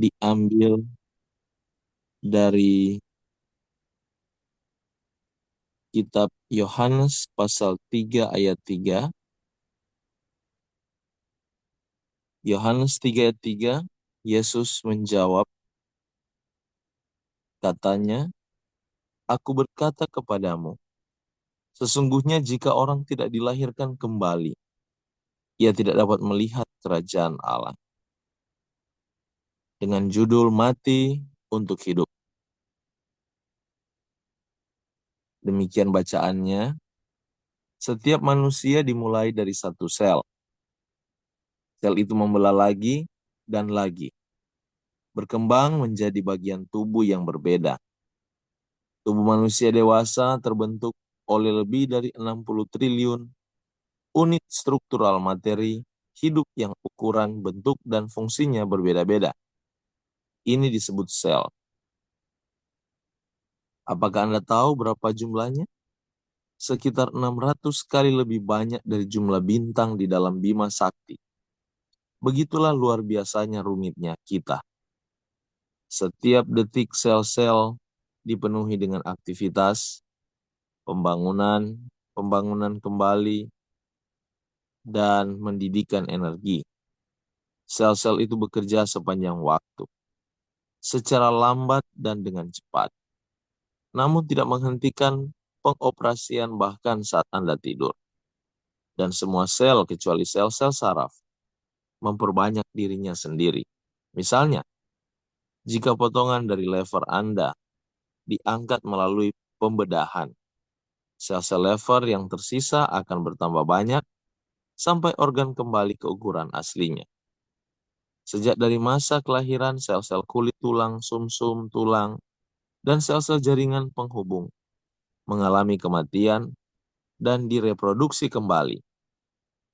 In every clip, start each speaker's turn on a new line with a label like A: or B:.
A: diambil dari kitab Yohanes pasal 3 ayat 3. Yohanes 3 ayat 3, Yesus menjawab, katanya, "Aku berkata kepadamu, sesungguhnya jika orang tidak dilahirkan kembali, ia tidak dapat melihat kerajaan Allah." Dengan judul Mati untuk Hidup. Demikian bacaannya. Setiap manusia dimulai dari satu sel. Sel itu membelah lagi dan lagi, berkembang menjadi bagian tubuh yang berbeda. Tubuh manusia dewasa terbentuk oleh lebih dari 60 triliun unit struktural materi hidup yang ukuran, bentuk, dan fungsinya berbeda-beda. Ini disebut sel. Apakah Anda tahu berapa jumlahnya? Sekitar 600 kali lebih banyak dari jumlah bintang di dalam Bima Sakti. Begitulah luar biasanya rumitnya kita. Setiap detik sel-sel dipenuhi dengan aktivitas, pembangunan, pembangunan kembali, dan mendidikan energi. Sel-sel itu bekerja sepanjang waktu, secara lambat dan dengan cepat, namun tidak menghentikan pengoperasian bahkan saat Anda tidur. Dan semua sel kecuali sel-sel saraf memperbanyak dirinya sendiri. Misalnya, jika potongan dari lever Anda diangkat melalui pembedahan, sel-sel lever yang tersisa akan bertambah banyak sampai organ kembali ke ukuran aslinya. Sejak dari masa kelahiran, sel-sel kulit tulang, sumsum tulang, dan sel-sel jaringan penghubung mengalami kematian dan direproduksi kembali.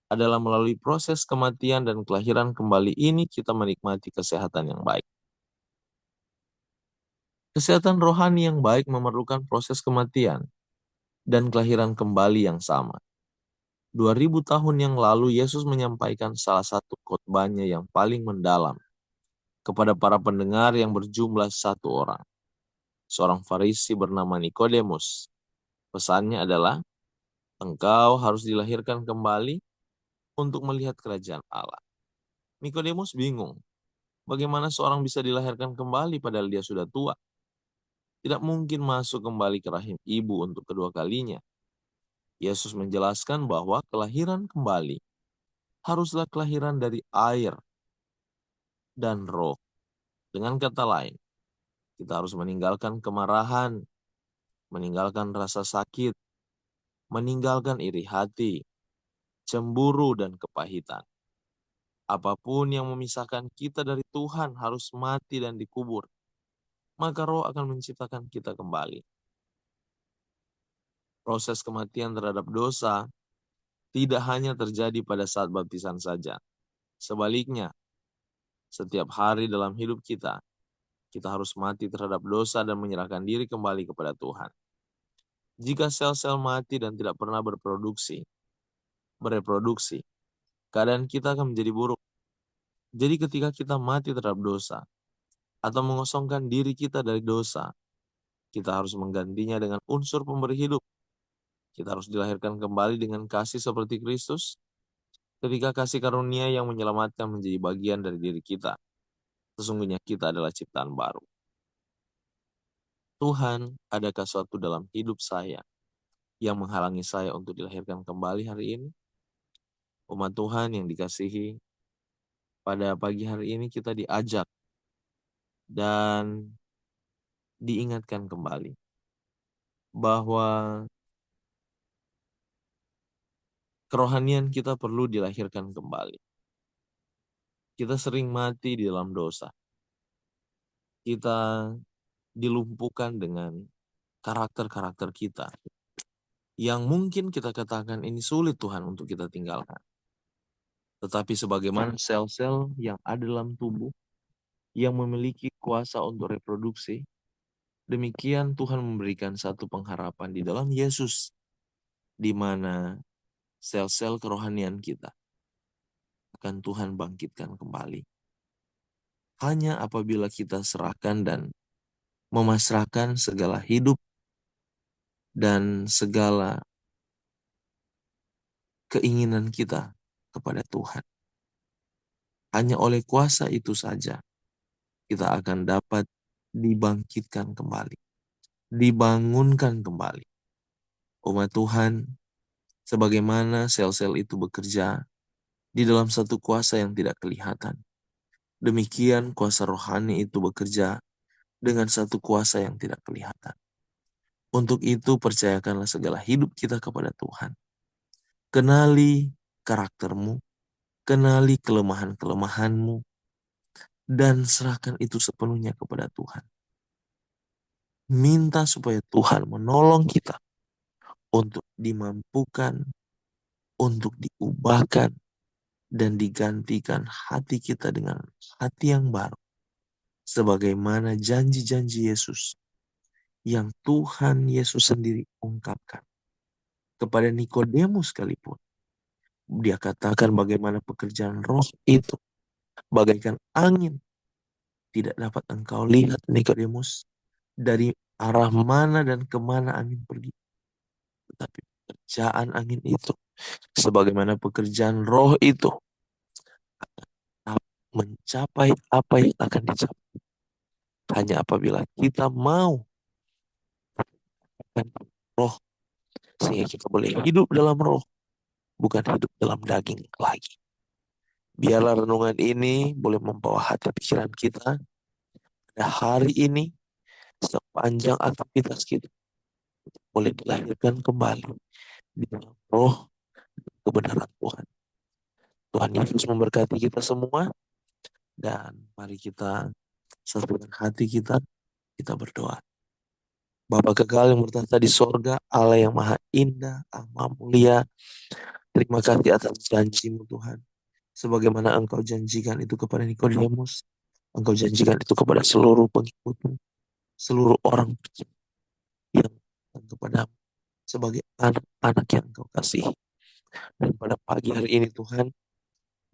A: Adalah melalui proses kematian dan kelahiran kembali ini kita menikmati kesehatan yang baik. Kesehatan rohani yang baik memerlukan proses kematian dan kelahiran kembali yang sama. 2000 tahun yang lalu Yesus menyampaikan salah satu khotbahnya yang paling mendalam kepada para pendengar yang berjumlah satu orang. Seorang Farisi bernama Nikodemus. Pesannya adalah, engkau harus dilahirkan kembali untuk melihat kerajaan Allah. Nikodemus bingung, bagaimana seorang bisa dilahirkan kembali padahal dia sudah tua? Tidak mungkin masuk kembali ke rahim ibu untuk kedua kalinya. Yesus menjelaskan bahwa kelahiran kembali haruslah kelahiran dari air dan roh. Dengan kata lain, kita harus meninggalkan kemarahan, meninggalkan rasa sakit, meninggalkan iri hati, cemburu, dan kepahitan. Apapun yang memisahkan kita dari Tuhan harus mati dan dikubur. Maka roh akan menciptakan kita kembali. Proses kematian terhadap dosa tidak hanya terjadi pada saat baptisan saja. Sebaliknya, setiap hari dalam hidup kita harus mati terhadap dosa dan menyerahkan diri kembali kepada Tuhan. Jika sel-sel mati dan tidak pernah bereproduksi, keadaan kita akan menjadi buruk. Jadi ketika kita mati terhadap dosa, atau mengosongkan diri kita dari dosa, kita harus menggantinya dengan unsur pemberi hidup. Kita harus dilahirkan kembali dengan kasih seperti Kristus, ketika kasih karunia yang menyelamatkan menjadi bagian dari diri kita. Sesungguhnya kita adalah ciptaan baru. Tuhan, adakah suatu dalam hidup saya yang menghalangi saya untuk dilahirkan kembali hari ini? Umat Tuhan yang dikasihi, pada pagi hari ini kita diajak dan diingatkan kembali bahwa kerohanian kita perlu dilahirkan kembali. Kita sering mati di dalam dosa. Kita dilumpuhkan dengan karakter-karakter kita yang mungkin kita katakan ini sulit Tuhan untuk kita tinggalkan. Tetapi sebagaimana sel-sel yang ada dalam tubuh yang memiliki kuasa untuk reproduksi, demikian Tuhan memberikan satu pengharapan di dalam Yesus, di mana sel-sel kerohanian kita akan Tuhan bangkitkan kembali. Hanya apabila kita serahkan dan memasrahkan segala hidup dan segala keinginan kita kepada Tuhan. Hanya oleh kuasa itu saja kita akan dapat dibangkitkan kembali, dibangunkan kembali. Umat Tuhan, sebagaimana sel-sel itu bekerja di dalam satu kuasa yang tidak kelihatan, demikian kuasa rohani itu bekerja dengan satu kuasa yang tidak kelihatan. Untuk itu percayakanlah segala hidup kita kepada Tuhan. Kenali karaktermu, kenali kelemahan-kelemahanmu, dan serahkan itu sepenuhnya kepada Tuhan. Minta supaya Tuhan menolong kita untuk dimampukan, untuk diubahkan, dan digantikan hati kita dengan hati yang baru. Sebagaimana janji-janji Yesus yang Tuhan Yesus sendiri ungkapkan kepada Nikodemus sekalipun. Dia katakan bagaimana pekerjaan roh itu bagaikan angin. Tidak dapat engkau lihat, Nikodemus, dari arah mana dan kemana angin pergi. Tetapi pekerjaan angin itu, sebagaimana pekerjaan roh itu, akan mencapai apa yang akan dicapai. Hanya apabila kita mau roh, sehingga kita boleh hidup dalam roh, bukan hidup dalam daging lagi. Biarlah renungan ini boleh membawa hati pikiran kita pada hari ini, sepanjang aktivitas kita boleh dilahirkan kembali di dalam roh kebenaran Tuhan. Tuhan Yesus memberkati kita semua, dan mari kita satukan hati kita, kita berdoa. Bapa kekal yang bertata di sorga, Allah yang maha indah, maha mulia, terima kasih atas janji-Mu Tuhan. Sebagaimana Engkau janjikan itu kepada Nikodemus, Engkau janjikan itu kepada seluruh pengikut-Mu, seluruh orang yang kepada sebagai anak-anak yang Engkau kasihi. Dan pada pagi hari ini Tuhan,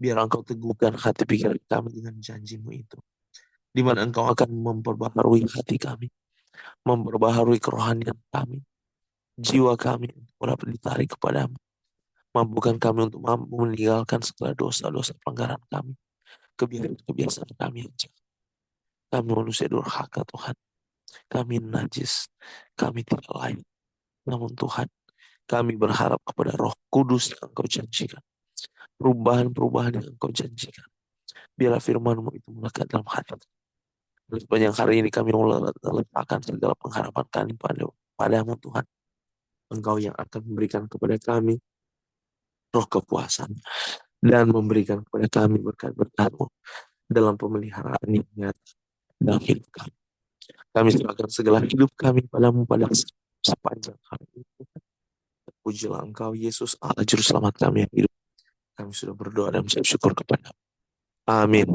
A: biar Engkau teguhkan hati pikiran kami dengan janji-Mu itu. Di mana Engkau akan memperbaharui hati kami, memperbaharui kerohanian kami, jiwa kami untuk dapat ditarik kepadamu. Mampukan kami untuk mampu meninggalkan segala dosa-dosa pelanggaran kami, kebiasaan-kebiasaan kami yang jahat. Kami manusia durhaka Tuhan, kami najis, kami tidak layak. Namun Tuhan, kami berharap kepada Roh Kudus yang Engkau janjikan, perubahan-perubahan yang Engkau janjikan. Biarlah firman-Mu itu melekat dalam hati. Dan sepanjang hari ini kami meletakkan segala pengharapan kami padamu Tuhan. Engkau yang akan memberikan kepada kami roh kepuasan dan memberikan kepada kami berkat-berkat-Mu dalam pemeliharaan yang nyata dalam hidup kami. Kami serahkan segala hidup kami padamu pada sepanjang hari ini. Pujilah Engkau Yesus Allah Juru Selamat kami yang hidup. Kami sudah berdoa dan mengucap syukur kepada. Amin.